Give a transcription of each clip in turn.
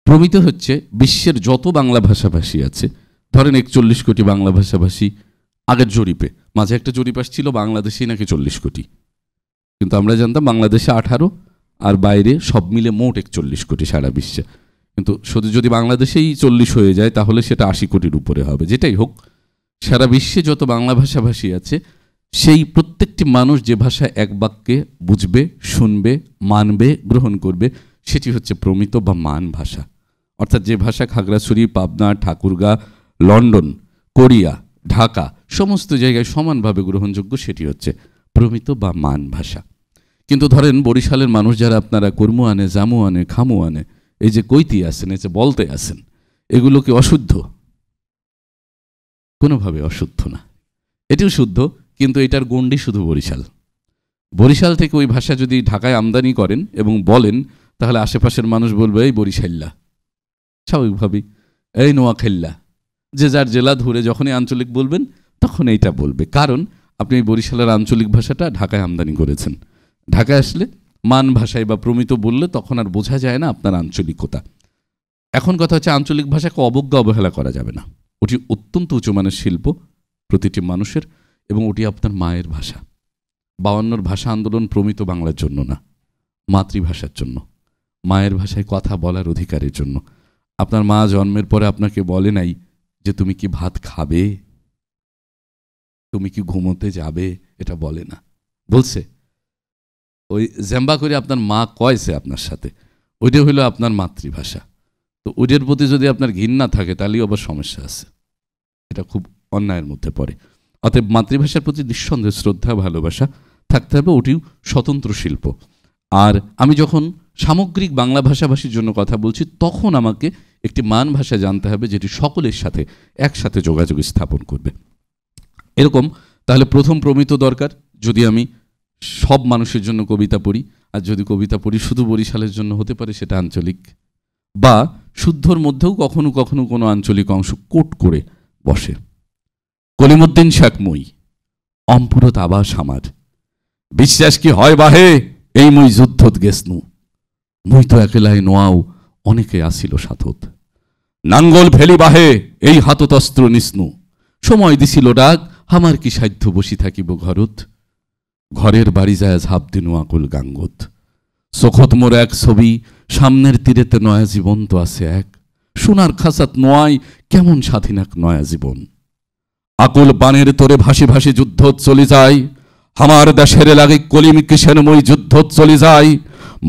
প্রমিত হচ্ছে বিশ্বের যত বাংলা ভাষাভাষী আছে, ধরেন 41 কোটি বাংলা ভাষাভাষী আগের জরিপে, মাঝে একটা জরিপ আসছিল বাংলাদেশেই নাকি 40 কোটি, কিন্তু আমরা জানতাম বাংলাদেশে 18 আর বাইরে সব মিলে মোট 41 কোটি সারা বিশ্বে। কিন্তু শুধু যদি বাংলাদেশেই 40 হয়ে যায় তাহলে সেটা 80 কোটির উপরে হবে। যেটাই হোক, সারা বিশ্বে যত বাংলা ভাষাভাষী আছে সেই প্রত্যেকটি মানুষ যে ভাষা এক বাক্যে বুঝবে, শুনবে, মানবে, গ্রহণ করবে সেটি হচ্ছে প্রমিত বা মান ভাষা। অর্থাৎ যে ভাষা খাগড়াছড়ি, পাবনা, ঠাকুরগাঁ, লন্ডন, কোরিয়া, ঢাকা সমস্ত জায়গায় সমানভাবে গ্রহণযোগ্য সেটি হচ্ছে প্রমিত বা মান ভাষা। কিন্তু ধরেন বরিশালের মানুষ যারা আপনারা কর্মু আনে, জামু আনে, খামু আনে, এই যে কইতি আসেন, এই যে বলতে আসেন, এগুলো কি অশুদ্ধ? কোনোভাবে অশুদ্ধ না, এটিও শুদ্ধ, কিন্তু এটার গণ্ডি শুধু বরিশাল। বরিশাল থেকে ওই ভাষা যদি ঢাকায় আমদানি করেন এবং বলেন, তাহলে আশেপাশের মানুষ বলবে এই বরিশাল্লা, স্বাভাবিকভাবেই এই নোয়াখাল্লা, যে যার জেলা ধরে যখনই আঞ্চলিক বলবেন তখন এইটা বলবে, কারণ আপনি এই বরিশালের আঞ্চলিক ভাষাটা ঢাকায় আমদানি করেছেন। ঢাকায় আসলে মান ভাষায় বা প্রমিত বললে তখন আর বোঝা যায় না আপনার আঞ্চলিকতা। এখন কথা হচ্ছে, আঞ্চলিক ভাষাকে অবজ্ঞা অবহেলা করা যাবে না, ওটি অত্যন্ত উঁচুমানের শিল্প প্রতিটি মানুষের, এবং ওটি আপনার মায়ের ভাষা। 52 ভাষা আন্দোলন প্রমিত বাংলার জন্য না, মাতৃভাষার জন্য, মায়ের ভাষায় কথা বলার অধিকারের জন্য। আপনার মা জন্মের পরে আপনাকে বলে নাই যে তুমি কি ভাত খাবে, তুমি কি ঘুমোতে যাবে, এটা বলে না। বলছে ওই জ্যাম্বা করে আপনার মা কয়ছে আপনার সাথে, ওইটা হইল আপনার মাতৃভাষা। তো ওইটার প্রতি যদি আপনার ঘৃণা থাকে তাহলেই আবার সমস্যা আছে, এটা খুব অন্যায়ের মধ্যে পড়ে। অতএব মাতৃভাষার প্রতি নিঃসন্দেহে শ্রদ্ধা, ভালোবাসা থাকতে হবে, ওটিও স্বতন্ত্র শিল্প। আর আমি যখন সামগ্রিক বাংলা ভাষাভাষীর জন্য কথা বলছি, তখন আমাকে একটি মান ভাষা জানতে হবে যেটি সকলের সাথে একসাথে যোগাযোগ স্থাপন করবে। এরকম তাহলে প্রথম প্রমিত দরকার, যদি আমি সব মানুষের জন্য কবিতা পড়ি, আর যদি কবিতা পড়ি শুধু বরিশালের জন্য হতে পারে সেটা আঞ্চলিক, বা শুদ্ধর মধ্যেও কখনো কখনো কোনো আঞ্চলিক অংশ কোট করে বসে। কলিমুদ্দিন শেখ মই, অম্পুরত আবাস আমার, বিশ্বাস কি হয় বাহে এই মই যুদ্ধত গেছনু, মই তো একেলাই নোয়াও অনেকে আসিল সাথত, নাঙ্গল ফেলি বাহে এই হাতত অস্ত্র নিস্নু, সময় দিছিল ডাক আমার কি সাধ্য বসি থাকিব ঘরত, ঘরের বাড়ি যায় ঝাঁপ দিনু আকুল গাঙ্গত, চোখত মোর এক ছবি সামনের তীরেতে নয়া জীবন তো আছে এক, সোনার খাসাত নয় কেমন স্বাধীন এক নয়া জীবন, আকুল বানের তোরে ভাসি ভাসি যুদ্ধ চলে যায়, আমার দেশের লাগে কলিম কিসের মই যুদ্ধ চলে যায়,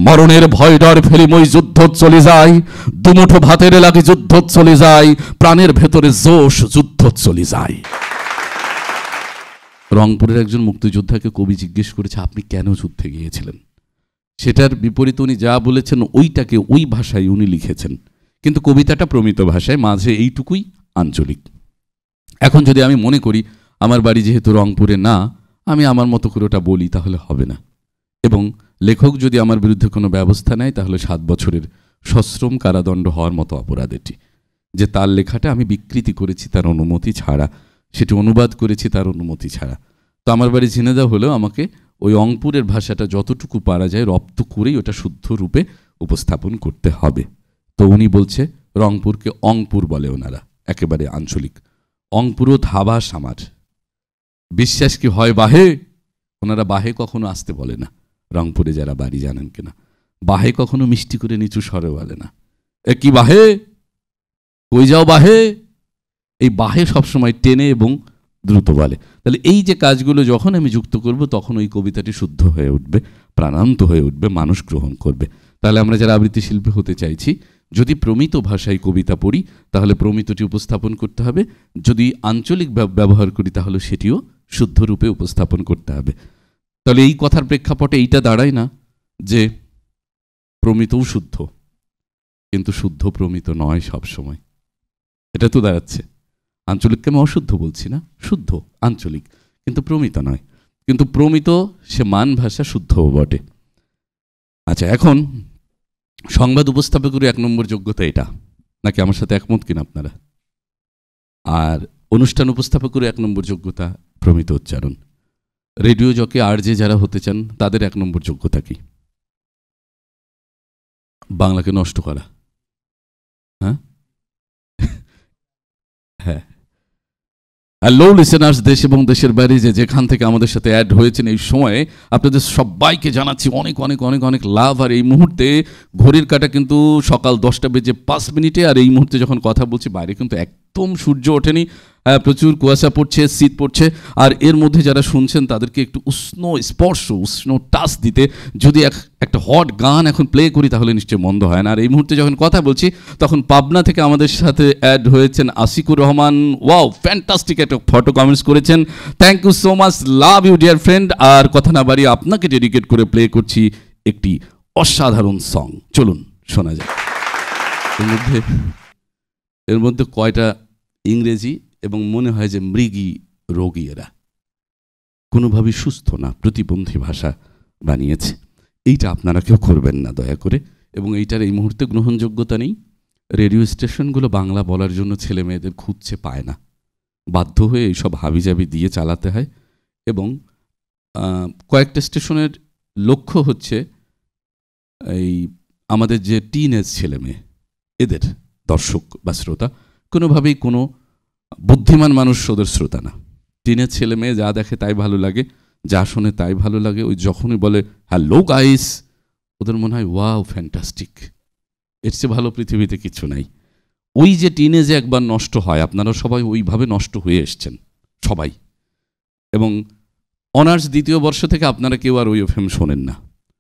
মরণের ভয় ডর ফেলি মই যুদ্ধ চলে যায়, দুমুঠো ভাতের লাগে যুদ্ধ চলে যায়, প্রাণের ভেতরে জোশ যুদ্ধ চলে যায়। রংপুরের একজন মুক্তিযোদ্ধাকে কবি জিজ্ঞেস করেছে আপনি কেন যুদ্ধে গিয়েছিলেন, সেটার বিপরীতে উনি যা বলেছেন ওইটাকে ওই ভাষায় উনি লিখেছেন, কিন্তু কবিতাটা প্রমিত ভাষায়, মাঝে এইটুকুই আঞ্চলিক। এখন যদি আমি মনে করি আমার বাড়ি যেহেতু রংপুরে না, আমি আমার মতো করে ওটা বলি, তাহলে হবে না। এবং লেখক যদি আমার বিরুদ্ধে কোনো ব্যবস্থা নেয় তাহলে 7 বছরের সশ্রম কারাদণ্ড হওয়ার মতো অপরাধ এটি, যে তার লেখাটা আমি বিকৃতি করেছি তার অনুমতি ছাড়া, সেটি অনুবাদ করেছি তার অনুমতি ছাড়া। তো আমার বাড়ি ঝিনেদা হলেও আমাকে ওই অংপুরের ভাষাটা যতটুকু পারা যায় রপ্ত করেই ওটা শুদ্ধ রূপে উপস্থাপন করতে হবে। তো উনি বলছে রংপুরকে অংপুর বলে ওনারা, একেবারে আঞ্চলিক। অংপুরত আবাস আমার, বিশ্বাস কি হয় বাহে, ওনারা বাহে কখনো আসতে বলে না, রংপুরে যারা বাড়ি জানেন কিনা, বাহে কখনো মিষ্টি করে নিচু স্বরে বলে না, এ কি বাহে, কই যাও বাহে, এই বাহে সবসময় টেনে এবং দ্রুত বলে। তাহলে এই যে কাজগুলো যখন আমি যুক্ত করব তখন ওই কবিতাটি শুদ্ধ হয়ে উঠবে, প্রাণান্ত হয়ে উঠবে, মানুষ গ্রহণ করবে। তাহলে আমরা যারা আবৃত্তি শিল্পী হতে চাইছি, যদি প্রমিত ভাষায় কবিতা পড়ি তাহলে প্রমিতটি উপস্থাপন করতে হবে, যদি আঞ্চলিক ব্যবহার করি তাহলে সেটিও শুদ্ধ রূপে উপস্থাপন করতে হবে। তাহলে এই কথার প্রেক্ষাপটে এইটা দাঁড়ায় না যে প্রমিতও শুদ্ধ, কিন্তু শুদ্ধ প্রমিত নয় সব সময়, এটা তো দাঁড়াচ্ছে। আঞ্চলিককে আমি অশুদ্ধ বলছি না, শুদ্ধ আঞ্চলিক, কিন্তু প্রমিত নয়। কিন্তু প্রমিত সে মান ভাষা, শুদ্ধও বটে। আচ্ছা, এখন সংবাদ উপস্থাপকের 1 নম্বর যোগ্যতা এটা, নাকি আমার সাথে একমত কিনা আপনারা? আর অনুষ্ঠান উপস্থাপকের 1 নম্বর যোগ্যতা প্রমিত উচ্চারণ। রেডিও জকি আরজে যারা হতে চান তাদের 1 নম্বর যোগ্যতা কি? বাংলাকে নষ্ট করা। হ্যাঁ হ্যাঁ। হ্যালো লিসেনার্স, দেশ এবং দেশের বাইরে যে যেখান থেকে আমাদের সাথে অ্যাড হয়েছেন এই সময়ে আপনাদের সবাইকে জানাচ্ছি অনেক অনেক অনেক অনেক লাভ। আর এই মুহূর্তে ঘড়ির কাঁটা কিন্তু সকাল 10:05 আর এই মুহূর্তে যখন কথা বলছি বাইরে কিন্তু একদম সূর্য ওঠেনি, প্রচুর কুয়াশা পড়ছে, শীত পড়ছে। আর এর মধ্যে যারা শুনছেন তাদেরকে একটু উষ্ণ স্পর্শ, উষ্ণ টাচ দিতে যদি একটা হট গান এখন প্লে করি তাহলে নিশ্চয়ই মন্দ হয় না। আর এই মুহূর্তে যখন কথা বলছি তখন পাবনা থেকে আমাদের সাথে অ্যাড হয়েছেন আশিকুর রহমান। ওয়াও, ফ্যান্টাস্টিক একটা ফটো কমেন্টস করেছেন, thank you so much, love you dear friend. আর কথা না বাড়িয়ে আপনাকে ডেডিকেট করে প্লে করছি একটি অসাধারণ সং, চলুন শোনা যায়। এর মধ্যে কয়টা ইংরেজি এবং মনে হয় যে মৃগী রোগী, এরা কোনোভাবেই সুস্থ না, প্রতিবন্ধী ভাষা বানিয়েছে। এইটা আপনারা কেউ করবেন না দয়া করে। এবং এইটার এই মুহূর্তে গ্রহণযোগ্যতা নেই। রেডিও স্টেশনগুলো বাংলা বলার জন্য ছেলে মেয়েদের খুঁজছে, পায় না, বাধ্য হয়ে এইসব হাবিজাবি দিয়ে চালাতে হয়। এবং কয়েকটা স্টেশনের লক্ষ্য হচ্ছে এই আমাদের যে টিনেজ ছেলে মেয়ে, এদের দর্শক বা শ্রোতা কোনোভাবেই কোনো বুদ্ধিমান মানুষ ওদের শ্রোতা না। টিনের ছেলে মেয়ে যা দেখে তাই ভালো লাগে, যা শোনে তাই ভালো লাগে। ওই যখনই বলে হ্যালো গাইস, ওদের মনে হয় ওয়াও ফ্যান্টাস্টিক, এর চেয়ে ভালো পৃথিবীতে কিছু নাই। ওই যে টিনেজে একবার নষ্ট হয়, আপনারা সবাই ওইভাবে নষ্ট হয়ে এসছেন সবাই। এবং অনার্স দ্বিতীয় বর্ষ থেকে আপনারা কেউ আর ওই এফএম শোনেন না,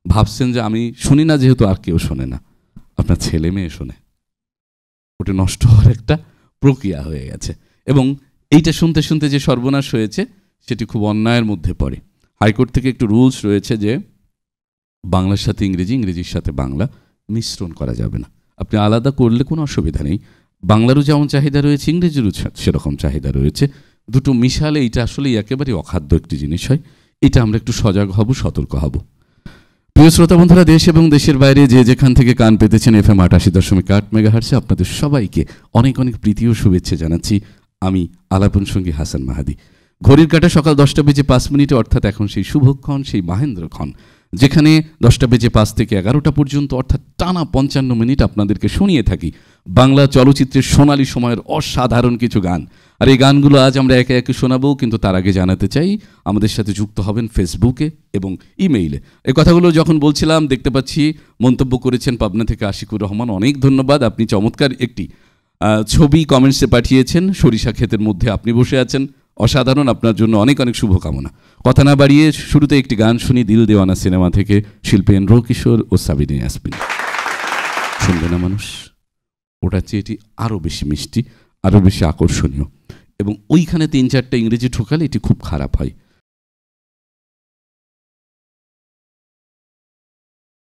ভাবছেন যে আমি শুনি না যেহেতু আর কেউ শোনে না, আপনার ছেলে মেয়ে শোনে। ওটা নষ্ট হওয়ার একটা প্রক্রিয়া হয়ে গেছে। এবং এইটা শুনতে শুনতে যে সর্বনাশ হয়েছে সেটি খুব অন্যায়ের মধ্যে পড়ে। হাইকোর্ট থেকে একটু রুলস রয়েছে যে বাংলার সাথে ইংরেজি, ইংরেজির সাথে বাংলা মিশ্রণ করা যাবে না। আপনি আলাদা করলে কোনো অসুবিধা নেই, বাংলারও যেমন চাহিদা রয়েছে ইংরেজিরও সেরকম চাহিদা রয়েছে। দুটো মিশালে এটা আসলে একেবারে অখাদ্য একটি জিনিস হয়। এটা আমরা একটু সজাগ হব, সতর্ক হব। প্রিয় শ্রোতা বন্ধুরা, দেশ এবং দেশের বাইরে যে যেখান থেকে কান পেতেছেন FM 88.8 মেগাহার্টসে আপনাদের সবাইকে অনেক অনেক প্রীতি ও শুভেচ্ছা জানাচ্ছি। আমি আলাপন সঙ্গী হাসান মাহাদি। ঘড়ির কাঁটা সকাল 10:05 অর্থাৎ এখন সেই শুভক্ষণ, সেই মাহেন্দ্রক্ষণ, যেখানে 10:05 থেকে 11টা পর্যন্ত অর্থাৎ টানা 55 মিনিট আপনাদেরকে শুনিয়ে থাকি বাংলা চলচ্চিত্রের সোনালী সময়ের অসাধারণ কিছু গান। আর এই গানগুলো আজ আমরা একে একে শোনাবো, কিন্তু তার আগে জানাতে চাই আমাদের সাথে যুক্ত হবেন ফেসবুকে এবং ইমেইলে। এই কথাগুলো যখন বলছিলাম দেখতে পাচ্ছি মন্তব্য করেছেন পাবনা থেকে আশিকুর রহমান, অনেক ধন্যবাদ। আপনি চমৎকার একটি ছবি কমেন্টসে পাঠিয়েছেন, সরিষা ক্ষেতের মধ্যে আপনি বসে আছেন, অসাধারণ। আপনার জন্য অনেক অনেক শুভকামনা। কথা না বাড়িয়ে শুরুতে একটি গান শুনি দিল দেওয়ানা সিনেমা থেকে, শিল্পী এন্দ্র কিশোর ও সাবিনা ইয়াসমিন। শুনবে না মানুষ, ওটা চেয়ে এটি আরও বেশি মিষ্টি, আরও বেশি আকর্ষণীয়। এবং ওইখানে 3-4টা ইংরেজি ঢোকালে এটি খুব খারাপ হয়।